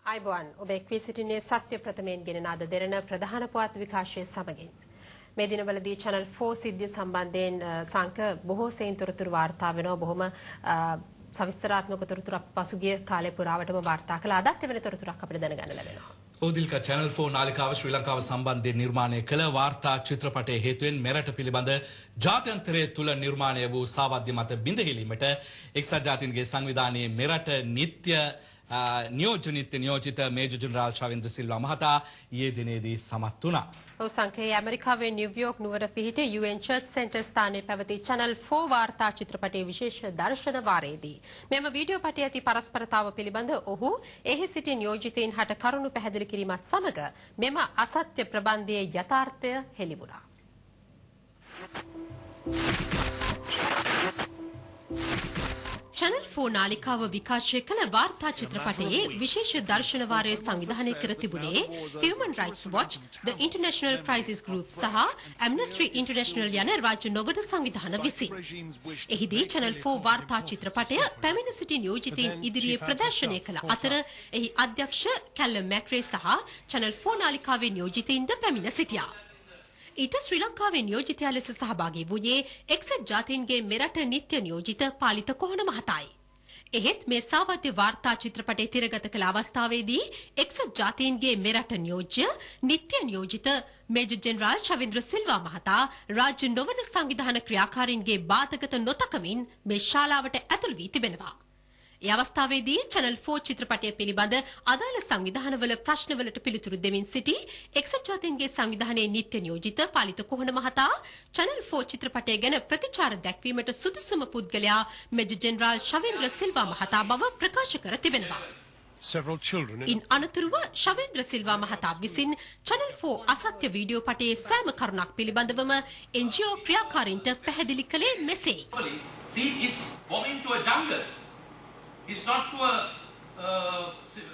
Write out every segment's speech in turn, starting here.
අයිබෝන් ඔබ එක්වී සිටින්නේ සත්‍ය ප්‍රථමයෙන් ගෙන නාද දෙරණ ප්‍රධාන පුවත් විකාශය සමගින් මේ දිනවලදී channel 4 සිද්ධිය සම්බන්ධයෙන් සංක බොහෝ සෙයින් තොරතුරු වාර්තා වෙනවා බොහොම සවිස්තරාත්මක තොරතුරු පසුගිය කාලය පුරාවටම වාර්තා කළා අදත් එවැනි තොරතුරක් අපිට දැනගන්න ලැබෙනවා. ඕදිල්ක channel 4 නාලිකාව ශ්‍රී ලංකාව සම්බන්ධයෙන් නිර්මාණය කළ වාර්තා චිත්‍රපටයේ හේතුවෙන් මෙරට පිළිබඳ ජාත්‍යන්තරයේ තුල නිර්මාණය වූ සාවද්‍ය මත බිඳහෙලීමට එක්සත් ජාතීන්ගේ සංවිධානයේ මෙරට නිත්‍ය නියෝජිත මේජර් ජෙනරාල් ශවේන්ද්‍ර සිල්වා මහතා ඊයේ දිනේදී සමත් වුණා. ඔව් සංකේය ඇමරිකාවේ නිව්යෝක් නුවර පිහිටි UN Church Center ස්ථානයේ පැවති channel 4 වාර්තා චිත්‍රපටයේ විශේෂ දර්ශන වාරයේදී මෙම වීඩියෝ පටයේ ඇති පරස්පරතාව පිළිබඳ ඔහු එහි සිටි නියෝජිතයින් හට කරුණු පැහැදිලි කිරීමත් සමග මෙම අසත්‍ය ප්‍රබන්ධයේ යථාර්ථය හෙළි වුණා. channel 4 නාලිකාව විකාශය කළ වාර්තා චිත්‍රපටයේ විශේෂ දර්ශන වාරයේ සංවිධානය කර තිබුණේ Human Rights Watch, The International Crisis Group සහ Amnesty International යන රාජ්‍ය නොවන සංවිධාන විසින්. එහිදී channel 4 වාර්තා චිත්‍රපටය පැමිණ සිටි නියෝජිතයින් ඉදිරියේ ප්‍රදර්ශනය කළ අතර එහි අධ්‍යක්ෂ කැල්ලම් මැක්‍රේ සහ channel 4 නාලිකාවේ නියෝජිතයින්ද පැමිණ සිටියා. ඊට ශ්‍රී ලංකාවේ නියෝජිතයා ලෙස සහභාගී වූයේ එක්සත් ජාතීන්ගේ මෙරට නිත්‍ය නියෝජිත පාලිත කොහොන මහතායි. එහෙත් මේ සාවද්‍ය වාර්තා චිත්‍රපටයේ තිරගත කළ අවස්ථාවේදී එක්සත් ජාතීන්ගේ මෙරට නියෝජ්‍ය නිත්‍ය නියෝජිත මේජර් ජෙනරාල් ශවේන්ද්‍ර සිල්වා මහතා රාජ්‍ය නොවන සංවිධාන ක්‍රියාකාරීන්ගේ බාධකත නොතකමින් මේ ශාලාවට ඇතුළු වී තිබෙනවා. ඒ අවස්ථාවේදී channel 4 චිත්‍රපටය පිළිබඳ අදාළ සංවිධානවල ප්‍රශ්නවලට පිළිතුරු දෙමින් සිටි එක්සත් ජාතීන්ගේ සංවිධානයේ නිත්‍ය නියෝජිත පාලිත කොහොන මහතා channel 4 චිත්‍රපටය ගැන ප්‍රතිචාර දැක්වීමට සුදුසුම පුද්ගලයා මේජර් ජෙනරාල් ශවේන්ද්‍ර සිල්වා මහතා බව ප්‍රකාශ කර තිබෙනවා. ඉන් අනතුරුව ශවේන්ද්‍ර සිල්වා මහතා විසින් channel 4 අසත්‍ය වීඩියෝ පටයේ සෑම කරුණක් පිළිබඳවම NGO ක්‍රියාකාරීන්ට පැහැදිලි කළේ මෙසේ.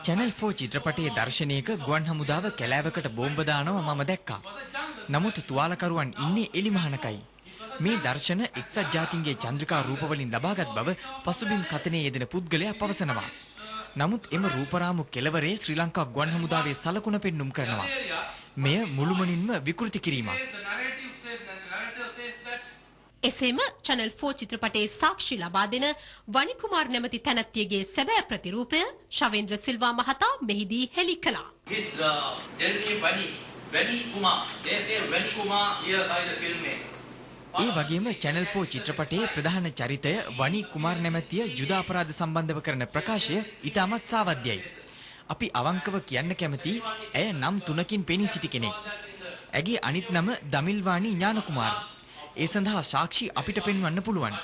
channel 4 චිත්‍රපටයේ දර්ශනයක ගුවන් හමුදාව කැලෑවකට බෝම්බ දානවා මම දැක්කා. නමුත් තුවාලකරුවන් ඉන්නේ එලිමහනකයි. මේ දර්ශන එක්සත් ජාතීන්ගේ චන්ද්‍රිකා රූපවලින් ලබාගත් බව පසුබිම් කතනයේ යෙදෙන පුද්ගලයා පවසනවා. නමුත් එම රූපරාමු කෙළවරේ ශ්‍රී ලංකා ගුවන් හමුදාවේ සලකුණ පෙන්눔 කරනවා. මෙය මුළුමනින්ම විකෘති කිරීමක්. එසේම channel 4 චිත්‍රපටයේ සාක්ෂි ලබා දෙන වනිකුමාර් නැමැති තැනැත්තියගේ සැබෑ ප්‍රතිරූපය ශවේන්ද්‍ර සිල්වා මහතා මෙහිදී හෙළි කළා. ඒ වගේම channel 4 චිත්‍රපටයේ ප්‍රධාන චරිතය වනි කුමාර් නැමැතිය යුද අපරාධ සම්බන්ධව කරන ප්‍රකාශය ඉතාමත් සාවද්‍යයි. අපි අවංකව කියන්න කැමති ඇය නම් 3කින් පෙනී සිටි කෙනෙක්. ඇගේ අනිත් නම දමිල්වාණි ඥානකුමාර්. ඒ සඳහා සාක්ෂි අපිට පෙන්වන්න පුළුවන්.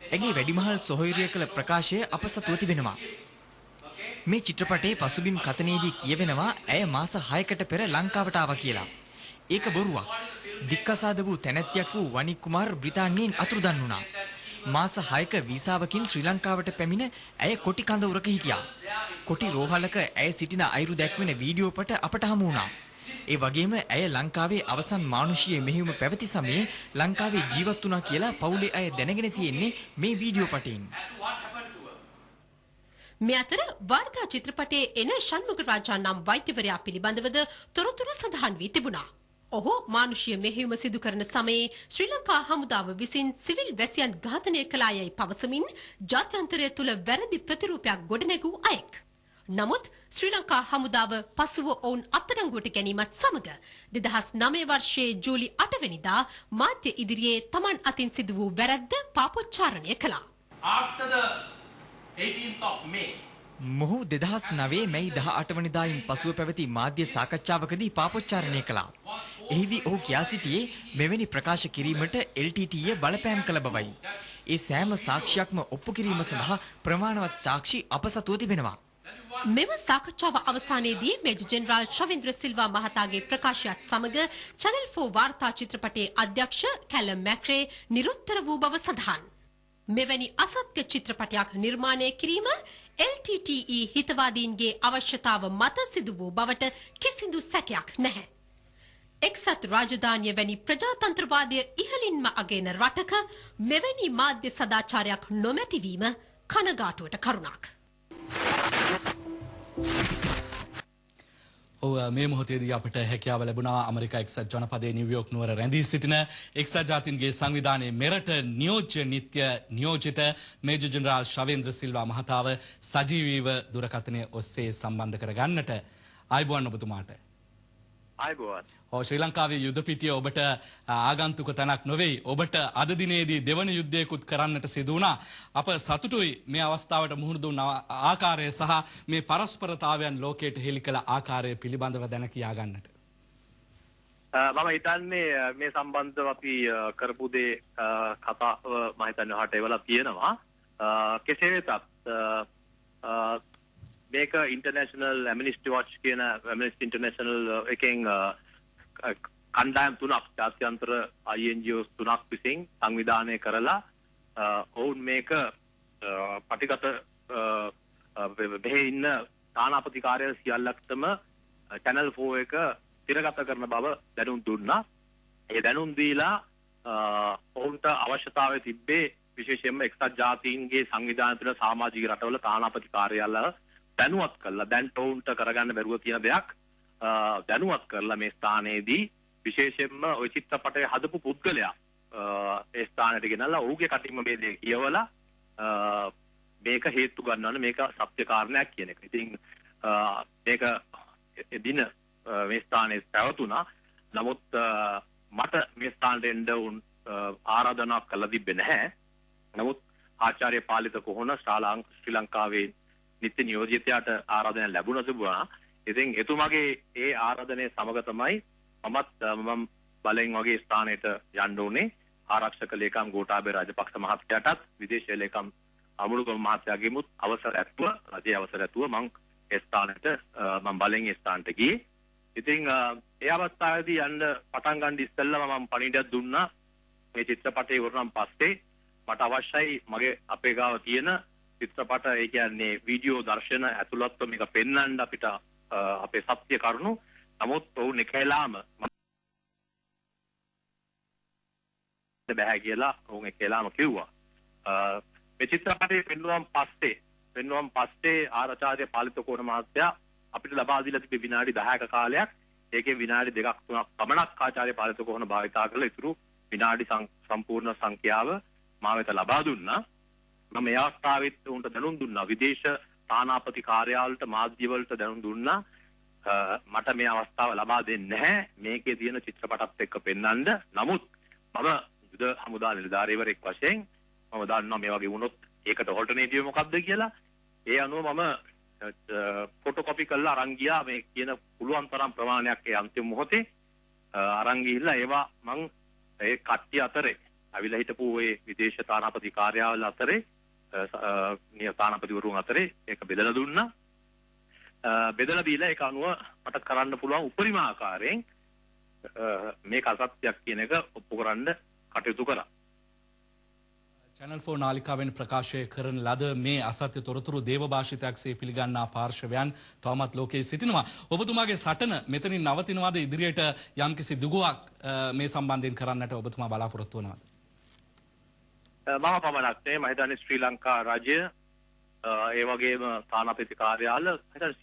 ඇගේ වැඩිමහල් සොහොයුරිය කළ ප්‍රකාශය අප සතුව තිබෙනවා. මේ චිත්‍රපටයේ පසුබිම් කතනයේදී කියවෙනවා ඇය මාස 6කට පෙර ලංකාවට ආවා කියලා. ඒක බොරුවක්. දික්කසාද වූ තැනැත්තියක් වූ වනි කුමාර් බ්‍රිතාන්‍යයෙන් අතුරුදන් වුණා. මාස 6ක වීසාවකින් ශ්‍රී ලංකාවට පැමිණ ඇය කොටි කඳවුරක හිටියා. කොටි රෝහලක ඇය සිටින අයුරු දැක්වෙන වීඩියෝ පට අපට හමු වුණා. ඒ වගේම ඇය ලංකාවේ අවසන් මානුෂීය මෙහෙයුම පැවති සමයේ ලංකාවේ ජීවත් වුණා කියලා පවුලේ අය දැනගෙන තියෙන්නේ මේ වීඩියෝ පටයෙන්. මේ අතර වාර්තා චිත්‍රපටයේ එන ෂණ්මුග රාජා නම් වෛද්‍යවරයා පිළිබඳවද තොරතුරු සඳහන් වී තිබුණා. ඔහු මානුෂීය මෙහෙයුම සිදු කරන සමයේ ශ්‍රී ලංකා හමුදාව විසින් සිවිල් වැසියන් ඝාතනය කළායයි පවසමින් ජාත්‍යන්තරය තුළ වැරදි ප්‍රතිරූපයක් ගොඩනැගූ අයෙක්. නමුත් ශ්‍රී ලංකා හමුදාව පසුව ඔවුන් අත්අඩංගුවට ගැනීමත් සමග 2009 වර්ෂයේ ජූලි 8 වෙනිදා මාධ්‍ය ඉදිරියේ Taman අතින් සිදු වූ වැරැද්ද පාපොච්චාරණය කළා. මොහු 2009 මැයි 18 වෙනිදායින් පසුව පැවති මාධ්‍ය සාකච්ඡාවකදී පාපොච්චාරණය කළා. එහිදී ඔහු කියා සිටියේ මෙවැනි ප්‍රකාශ කිරීමට LTTE බලපෑම් කළ බවයි. ඒ සෑම සාක්ෂියක්ම ඔප්පු කිරීම සඳහා ප්‍රමාණවත් සාක්ෂි අප සතුව තිබෙනවා. මෙම සාකච්ඡාව අවසානයේදී මේජර් ජෙනරාල් ශවේන්ද්‍ර සිල්වා මහතාගේ ප්‍රකාශයත් සමග channel 4 වාර්තා චිත්‍රපටයේ අධ්‍යක්ෂ කැලම් මැක්‍රේ නිරුත්තර වූ බව සඳහන්. මෙවැනි අසත්‍ය චිත්‍රපටයක් නිර්මාණය කිරීම LTTE හිතවාදීන්ගේ අවශ්‍යතාව මත සිදු වූ බවට කිසිදු සැකයක් නැහැ. එක්සත් රාජධානිය වැනි ප්‍රජාතන්ත්‍රවාදය ඉහළින්ම අගයන රටක මෙවැනි මාධ්‍ය සදාචාරයක් නොමැතිවීම කනගාටුවට කරුණක්. මේ මොහොතේදී අපට හැකියාව ලැබුණා ඇමරිකා එක්සත් ජනපදයේ නිව්යෝක් නුවර රැඳී සිටින එක්සත් ජාතීන්ගේ සංවිධානයේ මෙරට නියෝජ්‍ය නිත්‍ය නියෝජිත මේජර් ජෙනරාල් ශවේන්ද්‍ර සිල්වා මහතාව සජීවීව දුරකථනය ඔස්සේ සම්බන්ධ කරගන්නට ආයුබෝවන් ඔබතුමාට. ආයුබෝවන්. ශ්‍රී ලංකාවේ යුද පිටිය ඔබට ආගන්තුක තැනක් නොවේ. ඔබට අද දිනේදී දෙවන යුද්ධයකුත් කරන්නට සිදු වුණා. අප සතුටුයි මේ අවස්ථාවට මුහුණ දුන්න ආකාරය සහ මේ පරස්පරතාවයන් ලෝකයට හෙළි කළ ආකාරය පිළිබඳව දැන කියා ගන්නට. මම හිතන්නේ මේ සම්බන්ධව අපි කරපු දේ කතාව මම හිතන්නේ ඔහට එවලා තියෙනවා. කෙසේ වෙතත් මේක ඉන්ටර්නැෂනල් ඇම්නිස්ටි වොච් කියන ඇම්නිස්ටි ඉන්ටර්නැෂනල් එකෙන් කණ්ඩායම් තුනක් ජාත්‍යන්තර INGOs තුනක් විසින් සංවිධානය කරලා ඔවුන් මේක පටිගත මෙහි ඉන්න තානාපති කාර්යාලය සියල්ලක්ටම channel 4 එක තිරගත කරන බව දැනුම් දුන්නා. ඒ දැනුම් දීලා ඔවුන්ට අවශ්‍යතාවය තිබ්බේ විශේෂයෙන්ම එක්සත් ජාතීන්ගේ සංවිධානය තුළ සමාජික රටවල තානාපති කාර්යාලය දැනුවත් කරලා දැන් ඔවුන්ට කරගන්න බැරුව තියෙන දෙයක් දැනුවත් කරලා මේ ස්ථානයේදී විශේෂයෙන්ම ওই චිත්‍රපටය හදපු පුද්ගලයා ඒ ස්ථානයට ගෙනල්ලා ඔහුගේ කටින්ම මේ දේ කියවලා මේක හේතු ගන්නවනේ මේක සත්‍ය කාරණයක් කියන එක. ඉතින් මේක එදින මේ ස්ථානයේ පැවතුණා. නමුත් මට මේ ස්ථානට එන්න ආරාධනා කළා තිබෙන්නේ නැහැ. නමුත් ආචාර්ය පාලිත කොහොන ශ්‍රී ලංකාවේ නිත්‍ය නියෝජිතයාට ආරාධනය ලැබුණ තිබුණා. ඉතින් එතුමාගේ ඒ ආරාධනය සමග තමයි මම බලෙන් වගේ ස්ථානයට යන්න උනේ. ආරක්ෂක ලේකම් ගෝඨාභය රාජපක්ෂ මහත්තයාටත් විදේශ ලේකම් අමුණුගම මහත්තයාගෙමුත් අවසර ඇතුව රජයේ අවසර ඇතුව මම ඒ ස්ථානයට මම බලෙන් ඒ ස්ථානට ගියේ. ඉතින් ඒ අවස්ථාවේදී යන්න පටන් ගන්න ඉස්සෙල්ලම මම පණිවිඩයක් දුන්නා. මේ චිත්‍රපටය ඉවරනම් පස්සේ මට අවශ්‍යයි මගේ අපේ ගාව තියෙන චිත්‍රපට ඒ කියන්නේ වීඩියෝ දර්ශන ඇතුළත්ව මේක පෙන්වන්න අපිට අපේ සත්‍ය කරුණු. නමුත් ඔවුන් එකලාම බෑ කියලා ඔවුන් එකලාම කිව්වා. මේ චිත්‍රපටය පෙන්වුවම් පස්සේ ආචාර්ය පාලිත කෝණ මහත්තයා අපිට ලබා දීලා තිබෙ විනාඩි 10ක කාලයක්. ඒකේ විනාඩි 2ක් 3ක් පමණක් ආචාර්ය පාලිත කෝණ භාවිතා කරලා ඉතුරු විනාඩි සම්පූර්ණ සංඛ්‍යාව මා වෙත ලබා දුන්නා. මම මේ අවස්ථාවෙත් උන්ට දැනුම් දුන්නා. විදේශ තානාපති කාර්යාලවලට මාධ්‍යවලට දැනුම් දුන්නා. මට මේ අවස්ථාව ලබා දෙන්නේ නැහැ. මේකේ තියෙන චිත්‍රපටත් එක්ක පෙන්වන්න. නමුත් මම යුද හමුදා නිලධාරීවරයෙක් වශයෙන් මම දන්නවා මේ වගේ වුණොත් ඒකට ඔල්ටර්නේටිව් මොකක්ද කියලා. ඒ අනුව මම ෆොටෝකොපි කරලා අරන් ගියා. මේ කියන පුළුවන් තරම් ප්‍රමාණයක් ඒ අන්තිම මොහොතේ අරන් ගිහිල්ලා ඒවා මම ඒ කට්ටිය අතරේ අවිලා හිටපු ඒ විදේශ තානාපති කාර්යාලවල අතරේ තානාපතිවරුන් අතරේ ඒක බෙදලා දුන්නා. බෙදලා දීලා ඒක අනුව මට කරන්න පුළුවන් උපරිම ආකාරයෙන් මේක අසත්‍යයක් කියන එක ඔප්පු කරන්න කටයුතු කරා. Channel 4 නාලිකාවෙන් ප්‍රකාශය කරන ලද මේ අසත්‍ය තොරතුරු දේවභාෂිතයක්සේ පිළිගන්නා පාර්ශවයන් තවමත් ලෝකයේ සිටිනවා. ඔබතුමාගේ සටන මෙතනින් නවතිනවාද ඉදිරියට යම්කිසි දුගුවක් මේ සම්බන්ධයෙන් කරන්නට ඔබතුමා බලාපොරොත්තු වෙනවද? මම පමණක් නෙවෙයි මම හිතන්නේ ශ්‍රී ලංකා රජය ඒ වගේම තානාපති කාර්යාල හිතන්නේ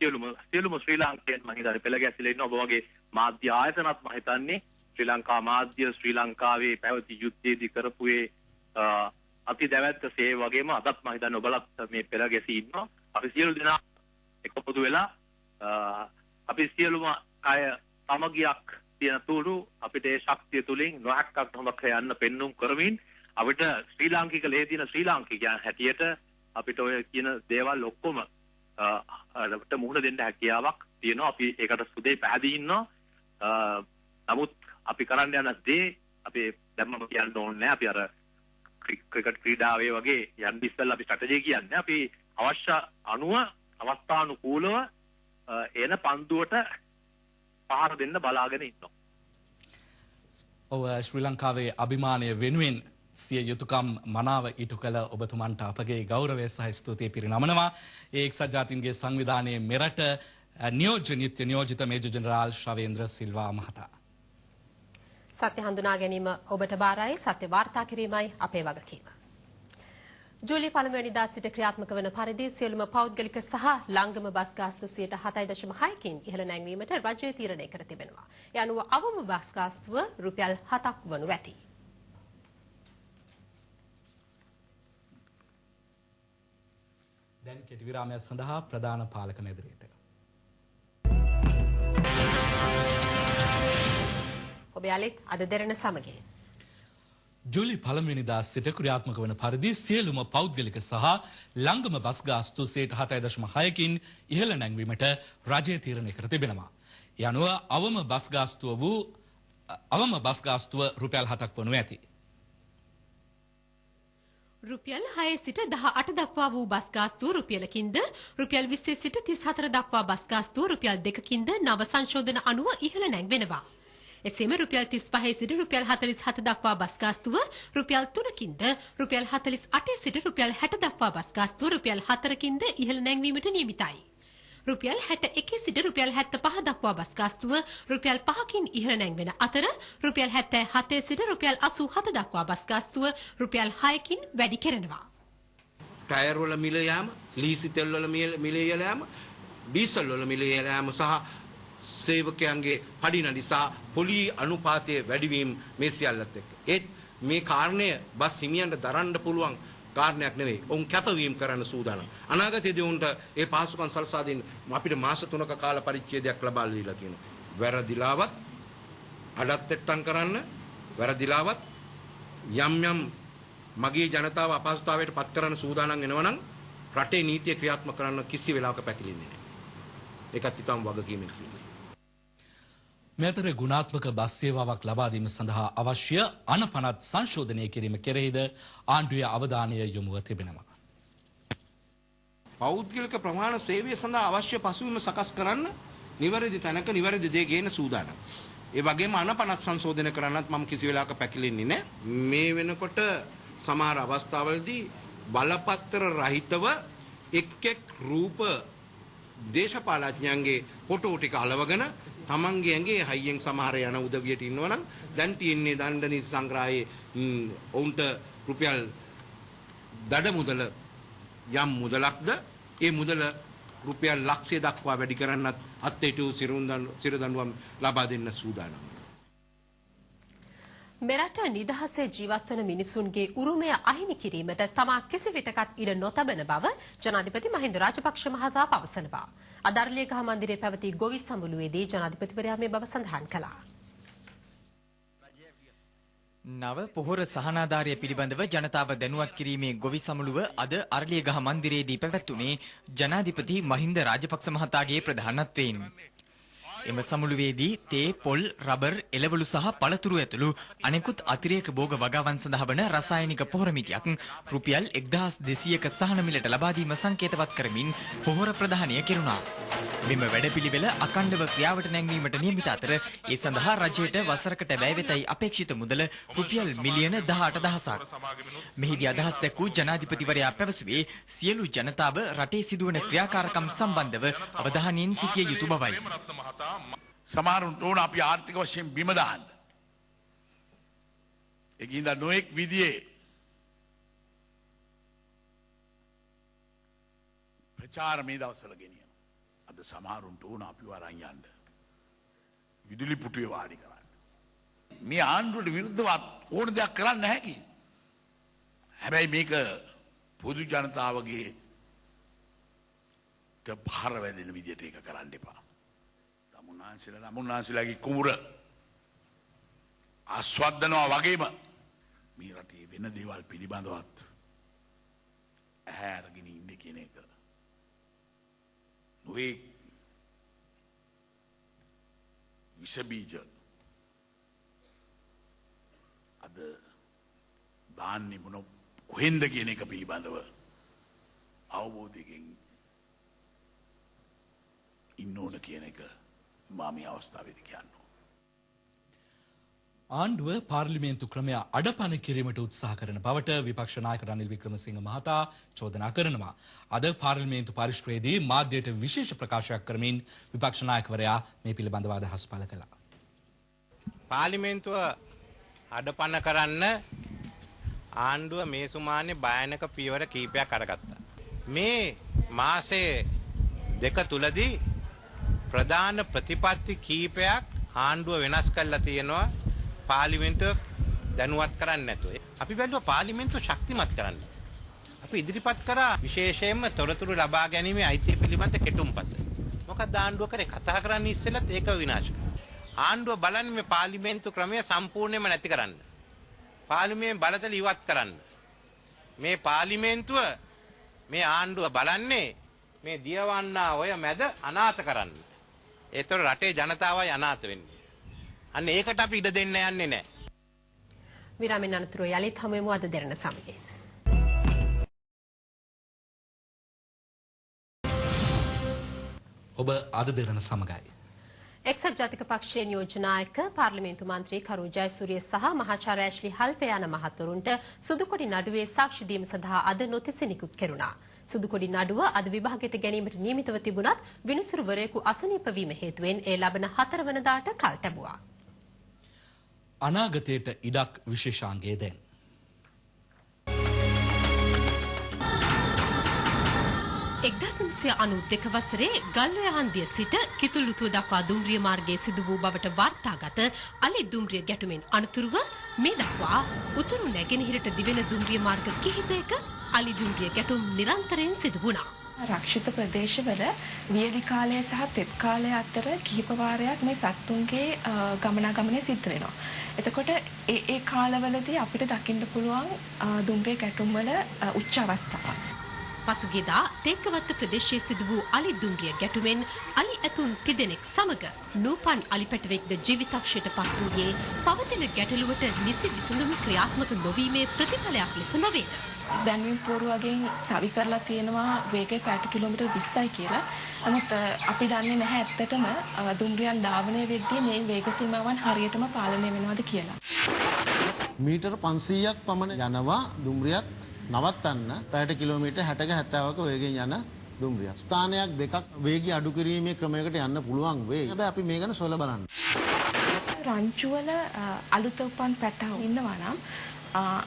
සියලුම ශ්‍රී ලාංකිකයන් මම හිතන්නේ පෙළ ගැසිලා ඉන්න ඔබ වගේ මාධ්‍ය ආයතනත් මම හිතන්නේ ශ්‍රී ලංකා මාධ්‍ය ශ්‍රී ලංකාවේ පැවති යුද්ධයේදී කරපු අති දැවැත්ත සේ වගේම අදත් මම හිතන්නේ ඔබලත් මේ පෙළ ගැසී ඉන්නවා. අපි සියලු දෙනා එකපොදු වෙලා අපි සියලුම අය සමගියක් තියෙන තුරු අපිට ඒ ශක්තිය තුලින් නොහැක්කක් නොමක යන්න පෙන්눔 කරමින් අපිට ශ්‍රී ලාංකික ලේදින ශ්‍රී ලාංකිකයන් හැටියට අපිට ඔය කියන දේවල් ඔක්කොම අපිට මුහුණ දෙන්න හැකියාවක් තියෙනවා. අපි ඒකට සුදේ පැහැදී ඉන්නවා. නමුත් අපි කරන්න යන දේ අපි දැම්මම කියන්න ඕනේ නැහැ. අපි අර ක්‍රිකට් ක්‍රීඩාවේ වගේ යන්න ඉස්සෙල්ලා අපි ස්ට්‍රැටජි කියන්නේ අපි අවශ්‍ය අනුව අවස්ථානුකූලව එන පන්දුවට පහර දෙන්න බලාගෙන ඉන්නවා. ඔව් ශ්‍රී ලංකාවේ අභිමානය වෙනුවෙන් සිය යුතුයකම් මනාව ඉටු කළ ඔබතුමන්ට අපගේ ගෞරවය සහ ස්තුතිය පිරිනමනවා. ඒ එක්සත් ජාතීන්ගේ සංවිධානයේ මෙරට නියෝජ්‍ය නිත්‍ය නියෝජිත මේජර් ජෙනරාල් ශවේන්ද්‍ර සිල්වා මහතා. සත්‍ය හඳුනා ගැනීම ඔබට බාරයි. සත්‍ය වාර්තා කිරීමයි අපේ වගකීම. ජූලි 1 වෙනිදා සිට ක්‍රියාත්මක වන පරිදි සියලුම පෞද්ගලික සහ ලාංගම බස් ගාස්තු 7.6කින් ඉහළ නැංවීමට රජය තීරණය කර තිබෙනවා. ඒ අනුව අවම බස් ගාස්තුව රුපියල් 7ක් වනු ඇති. දැන් කෙටි විරාමයක් සඳහා ප්‍රධාන පාලක මැදිරියට. ඔබ යාලෙත් අද දෙරණ සමගින් ජූලි 1 වෙනිදා සිට ක්‍රියාත්මක වන පරිදි සියලුම පෞද්ගලික සහ ලාංගම බස් ගාස්තු 7.6කින් ඉහළ නැංවීමට රජය තීරණය කර තිබෙනවා. ඒ අනුව අවම බස් ගාස්තුව රුපියල් 7ක් වනු ඇති. රුපියල් 6 සිට 18 දක්වා වූ බස් ගාස්තුව රුපියලකින්ද රුපියල් 20 සිට 34 දක්වා බස් ගාස්තුව රුපියල් 2කින්ද නව සංශෝධන අනුව ඉහළ නැංවෙනවා. එසේම රුපියල් 35 සිට රුපියල් 47 දක්වා බස් ගාස්තුව රුපියල් 3කින්ද රුපියල් 48 සිට රුපියල් 60 දක්වා බස් ගාස්තුව රුපියල් 4කින්ද ඉහළ නැංවීමට නියමිතයි. රුපියල් 61 සිට රුපියල් 75 දක්වා බස් ගාස්තුව රුපියල් 5කින් ඉහළ නැංවෙන අතර රුපියල් 77 සිට රුපියල් 87 දක්වා බස් ගාස්තුව රුපියල් 6කින් වැඩි කෙරෙනවා. ටයර් වල මිල යාම, ලීසි තෙල් වල මිල යාම, ඩීසල් වල මිල යාම සහ සේවකයන්ගේ පඩිනඩි සහ පොලි අනුපාතයේ වැඩිවීම මේ සියල්ලත් එක්ක. ඒත් මේ කාරණය බස් හිමියන්ට දරන්න පුළුවන් කාරණයක් නෙවෙයි. ඔවුන් කැපවීම කරන්න සූදානම්. අනාගතයේදී උන්ට ඒ පහසුකම් සලසා දෙන්න අපිට මාස 3ක කාල පරිච්ඡේදයක් ලබා දීලා තියෙනවා. වැරදිලාවත් අඩත්ට්ටම් කරන්න, වැරදිලාවත් යම් මගේ ජනතාව අපහසුතාවයට පත් කරන්න සූදානම් වෙනවනම් රටේ නීතිය ක්‍රියාත්මක කරන්න කිසි වෙලාවක පැකිලෙන්නේ නැහැ. ඒකත් ඊටම වගකීමෙන් කියනවා. මෙතර ගුණාත්මක බස් සේවාවක් ලබා දීම සඳහා අවශ්‍ය අනපනත් සංශෝධනය කිරීම කෙරෙහිද ආණ්ඩුවේ අවධානය යොමුව තිබෙනවා. පෞද්ගලික ප්‍රමාණ සේවය සඳහා අවශ්‍ය පසුබිම සකස් කරන්න නිවැරදි තැනක නිවැරදි දේ ගේන සූදානම්. ඒ වගේම අනපනත් සංශෝධනය කරන්නත් මම කිසි වෙලාවක පැකිලෙන්නේ නැහැ. මේ වෙනකොට සමහර අවස්ථාවලදී බලපත්‍ර රහිතව එක් රූප දේශපාලඥයන්ගේ ෆොටෝ ටික අලවගෙන තමන්ගේ ඇඟේ හයියෙන් සමහර යන උදවියට ඉන්නවනම් දැන් තියෙන්නේ දණ්ඩ නීති සංග්‍රහයේ ඔවුන්ට රුපියල් දඩ මුදල යම් මුදලක්ද ඒ මුදල රුපියල් ලක්ෂය දක්වා වැඩි කරන්නත් අත්හිටු සිරදඬුවම් ලබා දෙන්න සූදානම්. මෙරට නිදහසේ ජීවත් වන මිනිසුන්ගේ උරුමය අහිමි කිරීමට තමා කිසිවිටකත් ඉඩ නොතබන බව ජනාධිපති මහින්ද රාජපක්ෂ මහතා පවසනවා. අදාර්ලියගහ මන්දිරයේ පැවති ගොවි සමුළුවේදී ජනාධිපතිවරයා මේ බව සඳහන් කළා. නව පොහොර සහනාධාරය පිළිබඳව ජනතාව දැනුවත් කිරීමේ ගොවි සමුළුව අද අරලියගහ මන්දිරයේදී පැවැත්වුණේ ජනාධිපති මහින්ද රාජපක්ෂ මහතාගේ ප්‍රධානත්වයෙන්. එම සමුළුවේදී තේ, පොල්, රබර්, එළවලු සහ පළතුරු ඇතුළු අනෙකුත් අතිරේක භෝග වගාවන් සඳහා වන රසායනික පොහොර මිටියක් රුපියල් 1200ක සහන මිලට ලබා දීම සංකේතවත් කරමින් පොහොර ප්‍රදානය කෙරුණා. මෙම වැඩපිළිවෙල අඛණ්ඩව ක්‍රියාවට නැංවීමට නියමිත අතර ඒ සඳහා රජයට වසරකට වැය වෙතයි අපේක්ෂිත මුදල රුපියල් මිලියන 18,000ක්. මෙහිදී අදහස් දැක්වූ ජනාධිපතිවරයා පැවසුවේ සියලු ජනතාව රටේ සිදුවන ක්‍රියාකාරකම් සම්බන්ධව අවධානයෙන් සිටිය යුතු බවයි. සමහරුන්ට ඕන අපි ආර්ථික වශයෙන් බිම දාන්න. ඒකින්ද නොඑක් විදිහේ ප්‍රචාර මේ දවස්වල ගෙනියනවා. අද සමහරුන්ට ඕන අපිව අරන් යන්න. විදුලි පුටුවේ වාඩි කරන්න. මේ ආණ්ඩුවට විරුද්ධව ඕන දෙයක් කරන්න නැහැ කි. හැබැයි මේක පොදු ජනතාවගේ පහර වැදෙන විදිහට ඒක කරන්න එපා. තමුන්නාන්සේලාගේ කුඹුර ආස්වද්දනවා වගේම මේ රටේ වෙන දේවල් පිළිබඳවත් ඇහැ අරගෙන ඉන්නේ කියන එක නොවේ විස බීජ අද දාන්නේ මොන කොහෙන්ද කියන එක පිළිබඳව අවබෝධයකින් ඉන්න ඕන කියන එක මාමී අවස්ථාවේදී කියනවා. ආණ්ඩුව පාර්ලිමේන්තු ක්‍රමය අඩපණ කිරීමට උත්සාහ කරන බවට විපක්ෂ නායක රනිල් වික්‍රමසිංහ මහතා චෝදනා කරනවා. අද පාර්ලිමේන්තු පරිශ්‍රයේදී මාධ්‍යයට විශේෂ ප්‍රකාශයක් කරමින් විපක්ෂ නායකවරයා මේ පිළිබඳව අදහස් පළ කළා. පාර්ලිමේන්තුව අඩපණ කරන්න ආණ්ඩුව මේ සුමානේ භයානක පියවර කීපයක් අරගත්තා. මේ මාසේ දෙක තුලදී ප්‍රධාන ප්‍රතිපත්ති කීපයක් ආණ්ඩුව වෙනස් කරලා තියෙනවා පාර්ලිමේන්තුව දැනුවත් කරන්නේ නැතුව. අපි බැලුවා පාර්ලිමේන්තුව ශක්තිමත් කරන්න. අපි ඉදිරිපත් කරා විශේෂයෙන්ම තොරතුරු ලබා ගැනීමේ අයිතිය පිළිබඳ කෙටුම්පත. මොකද ආණ්ඩුව කරේ කතා කරන්න ඉස්සෙල්ලත් ඒක විනාශ කරා. ආණ්ඩුව බලන්නේ මේ පාර්ලිමේන්තු ක්‍රමය සම්පූර්ණයෙන්ම නැති කරන්න. පාර්ලිමේන්තු බලතල ඉවත් කරන්න. මේ පාර්ලිමේන්තුව මේ ආණ්ඩුව බලන්නේ මේ දියවන්නා ඔය මැද අනාථ කරන්න. ඒතර රටේ ජනතාවයි අනාථ වෙන්නේ. අන්න ඒකට අපි ඉඩ දෙන්න යන්නේ නැහැ. විරාමෙන් අනතුරුව යලිත් හමුවෙමු අද දෙරණ සමගින්. ඔබ අද දෙරණ සමගයි. එක්සත් ජාතික පක්ෂයේ නියෝජනායක පාර්ලිමේන්තු මන්ත්‍රී කරු ජයසූරිය සහ මහාචාර්ය ඇෂ්ලි හල්පේ යන මහතුරුන්ට සුදුකොඩි නඩුවේ සාක්ෂි දීම සඳහා අද නොතිස නිකුත් කෙරුණා. සුදුකොඩි නඩුව අද විභාගයට ගැනීමට නියමිතව තිබුණත් විනිසුරුවරයෙකු අසනීප වීම හේතුවෙන් ඒ ලබන 4 වෙනිදාට කල් තැබුවා. අනාගතයට ඉඩක් විශේෂාංගයේ දැන් 1992 වසරේ ගල්ඔය හන්දිය සිට කිතුළුතුව දක්වා දුම්රිය මාර්ගයේ සිදු වූ බවට වාර්තාගත අලි දුම්රිය ගැටුමෙන් අනතුරුව මේ දක්වා උතුරු නැගෙනහිරට දිවෙන දුම්රිය මාර්ග කිහිපයක අලි දුම්රිය ගැටුම් නිරන්තරයෙන් සිදු වුණා. රක්ෂිත ප්‍රදේශවල වියලි කාලය සහ තෙත් කාලය අතර කිහිප වාරයක් මේ සත්තුන්ගේ ගමනාගමනය සිද්ධ වෙනවා. එතකොට ඒ කාලවලදී අපිට දකින්න පුළුවන් දුම්රිය ගැටුම් වල උච්ච අවස්ථාවක්. පසුගියදා තේක්කවත්ත ප්‍රදේශයේ සිදු වූ අලි දුම්රිය ගැටුමෙන් අලි ඇතුන් තිදෙනෙක් සමග නූපන් අලි පැටවෙක්ද ජීවිතක්ෂයට පත් වූයේ පවතින ගැටලුවට නිසි විසඳුම් ක්‍රියාත්මක නොවීමේ ප්‍රතිඵලයක් ලෙස නොවේද? දැන්වීම් පුවරුවගෙන් සවි කරලා තියෙනවා වේගය පැයට කිලෝමීටර් 20යි කියලා. නමුත් අපි දන්නේ නැහැ ඇත්තටම දුම්රියන් ධාවනය වෙද්දී මේ වේග සීමාවන් හරියටම පාලනය වෙනවද කියලා. මීටර 500ක් පමණ යනවා දුම්රියක් නවත්තන්න පැයට කිලෝමීටර් 60ක 70ක වේගයෙන් යන දුම්රියක්. ස්ථානයක් දෙකක් වේගය අඩු කිරීමේ ක්‍රමයකට යන්න පුළුවන් වෙයි. හැබැයි අපි මේ ගැන සොයලා බලන්න. රංචුවල අලුත උපන් පැටව ඉන්නවා නම්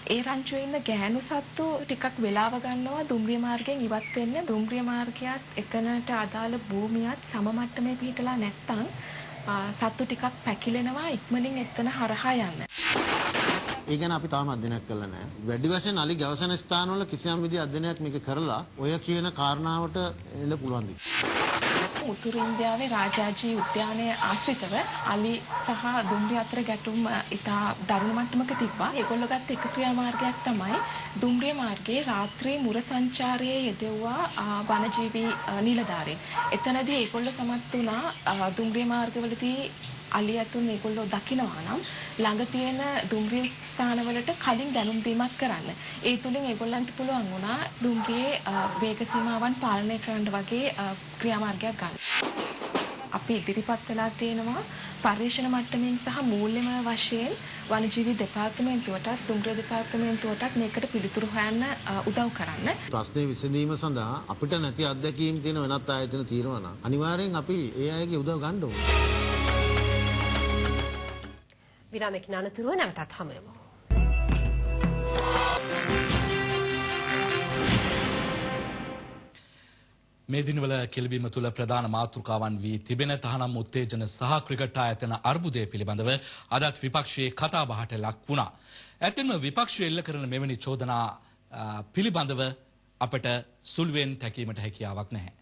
ඒ රංචුවේ ඉන්න ගැහැණු සත්තු ටිකක් වෙලාව ගන්නවා දුම්රිය මාර්ගයෙන් ඉවත් වෙන්න. දුම්රිය මාර්ගයත් එතනට අදාළ භූමියත් සම මට්ටමේ පිහිටලා නැත්තම් සත්තු ටිකක් පැකිලෙනවා ඉක්මනින් එතන හරහා යන්න. ඒ ගැන අපි තාම අධ්‍යයනයක් කරලා නැහැ. වැඩි වශයෙන් අලි ගවසන ස්ථානවල කිසියම් විදිහේ අධ්‍යයනයක් මේක කරලා ඔය කියන කාරණාවට එන්න පුළුවන් ද? උතුරු ඉන්දියාවේ රාජාජී උද්‍යානයේ ආශ්‍රිතව අලි සහ දුම්රිය අතර ගැටුම් ඉතා දරුණු මට්ටමක තිබ්බා. ඒගොල්ලෝ ගත්ත එක ක්‍රියාමාර්ගයක් තමයි දුම්රිය මාර්ගයේ රාත්‍රී මුර සංචාරයේ යෙදුවා වනජීවී නිලධාරීන්. එතනදී ඒගොල්ලෝ සමත් වුණා දුම්රිය මාර්ගවලදී අලි ඇතුන් ඒගොල්ලෝ දකිනවා නම් ළඟ තියෙන දුම්රිය ස්ථානවලට කලින් දැනුම් දීමක් කරන්න. ඒ තුලින් ඒගොල්ලන්ට පුළුවන් වුණා දුම්රියේ වේග සීමාවන් පාලනය කරන්න වගේ ක්‍රියාමාර්ගයක් ගන්න. අපි ඉදිරිපත් වෙලා තියෙනවා පර්යේෂණ මට්ටමින් සහ මූල්‍යමය වශයෙන් වනජීවි දෙපාර්තමේන්තුවටත් දුම්රිය දෙපාර්තමේන්තුවටත් මේකට පිළිතුරු හොයන්න උදව් කරන්න. ප්‍රශ්නේ විසඳීම සඳහා අපිට නැති අත්දැකීම් තියෙන වෙනත් ආයතන තියෙනවා නම් අනිවාර්යෙන් අපි ඒ අයගේ උදව් ගන්න ඕනේ. විරාමයකින් අනතුරුව නැවතත් හමුවෙමු. මේ දිනවල කෙළවීම තුළ ප්‍රධාන මාතෘකාවන් වී තිබෙන තහනම් උත්තේජන සහ ක්‍රිකට් ආයතන අර්බුදය පිළිබඳව අදත් විපක්ෂයේ කතාබහට ලක් වුණා. ඇත්තෙන්ම විපක්ෂය එල්ල කරන මෙවැනි චෝදනා පිළිබඳව අපට සුළුවෙන් තැකීමට හැකියාවක් නැහැ.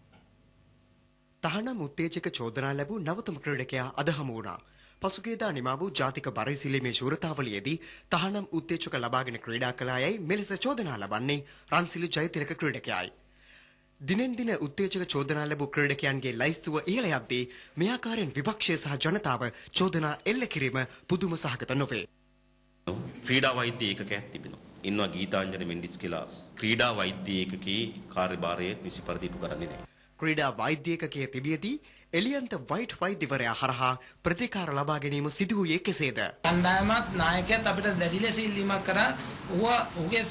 තහනම් උත්තේජක චෝදනා ලැබූ නවතම ක්‍රීඩකයා අද හමු වුණා. පසුගියදා නිමා වූ ජාතික බරයිසිලීමේ ශූරතාවලියේදී තහනම් උත්තේජක ලබාගෙන ක්‍රීඩා කළායයි මෙලෙස චෝදනා ලබන්නේ රන්සිලු ජයතිලක ක්‍රීඩකයායි. දිනෙන් දින උත්තේජක චෝදනා ලැබූ ක්‍රීඩකයන්ගේ ලයිස්තුව ඉහළ යද්දී මේ ආකාරයෙන් විපක්ෂය සහ ජනතාව චෝදනා එල්ල කිරීම පුදුම සහගත නොවේ. ක්‍රීඩා වෛද්‍ය ඒකකයක් තිබෙනවා. ඉන්නවා ගීතාංජන මෙන්ඩිස් කියලා ක්‍රීඩා වෛද්‍ය ඒකකයේ කාර්යභාරය නිසි පරිදි ඉටු කරන්නේ නැහැ. ක්‍රීඩා වෛද්‍ය ඒකකයේ තිබියදී එලියන්ත වයිට් වෛද්‍යවරයා හරහා ප්‍රතිකාර ලබා ගැනීම සිදු වූයේ කෙසේද? කණ්ඩායමත් නායකයාත් අපිට දැඩි ලෙස ඉල්ලීමක් කරා ඔහුගේ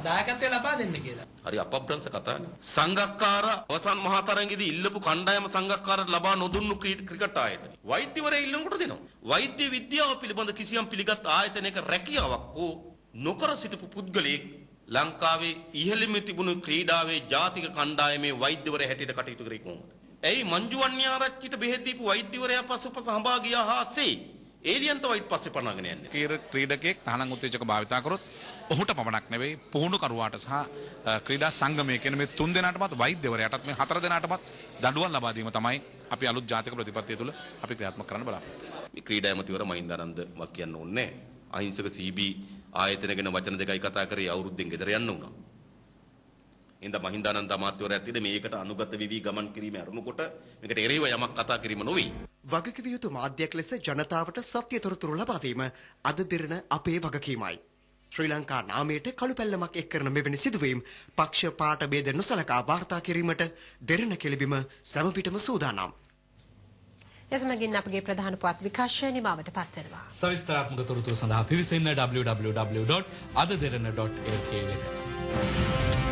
දායකත්වය ලබා දෙන්න කියලා. හරි අපබ්‍රංශ කතානේ. සංගක්කාර අවසන් මහා තරඟෙදී ඉල්ලපු කණ්ඩායම සංගක්කාරට ලබා නොදුන්නු ක්‍රිකට් ආයතන. වෛද්‍යවරයා ඉල්ලනකොට දෙනවා. වෛද්‍ය විද්‍යාව පිළිබඳ කිසියම් පිළිගත් ආයතනයක රැකියාවක් හෝ නොකර සිටපු පුද්ගලයෙක් ලංකාවේ ඉහළින්ම තිබුණු ක්‍රීඩාවේ ජාතික කණ්ඩායමේ වෛද්‍යවරයා හැටියට කටයුතු කරේ කොහොමද? ඇයි මංජු වන්‍යාරච්චිට බෙහෙත් දීපු වෛද්‍යවරයා පස්සෙ හඹා ගියා හාසේ ඒලියන්ත වෛද්‍ය පස්සේ පනගෙන යන්නේ. ක්‍රීඩකයෙක් තහනම් උත්තේජක භාවිතා කරොත් ඔහුට පමණක් නෙවෙයි පුහුණු කරුවාට සහ ක්‍රීඩා සංගමයේ කියන මේ තුන් දෙනාටමත් වෛද්‍යවරයාටත් මේ හතර දෙනාටමත් දඬුවම් ලබා දීම තමයි අපි අලුත් ජාතික ප්‍රතිපත්තිය තුළ අපි ක්‍රියාත්මක කරන්න බලාපොරොත්තු වෙන්නේ. මේ ක්‍රීඩා ඇමතිවර මහින්දානන්ද වක් කියන්න ඕනේ නැහැ. අහිංසක CB ආයතන ගැන වචන දෙකයි කතා කරේ අවුරුද්දෙන් ගෙදර යන්න උනා. ඉඳ මහින්දානන්ද අමාත්‍යවරයාත් ඉතින් මේකට අනුගත වෙවි ගමන් කිරීම අරමුකොට මේකට එරෙහිව යමක් කතා කිරීම නොවේ. වගකිව යුතු මාධ්‍යයක් ලෙස ජනතාවට සත්‍ය තොරතුරු ලබා දීම අද දිරන අපේ වගකීමයි. ශ්‍රී ලංකා නාමයට කළු පැල්ලමක් එක් කරන මෙවැනි සිදුවීම් පක්ෂ පාට ભેද නොසලකා වාර්තා කිරීමට දෙරණ කෙලිබිම සමපිටම සූදානම්. එසමගින් අපගේ ප්‍රධාන පුවත් විකාශය නිමාවට පත්වෙනවා. සවිස්තරාත්මක තොරතුරු සඳහා පිවිසෙන්න www.adaderana.lk වෙත.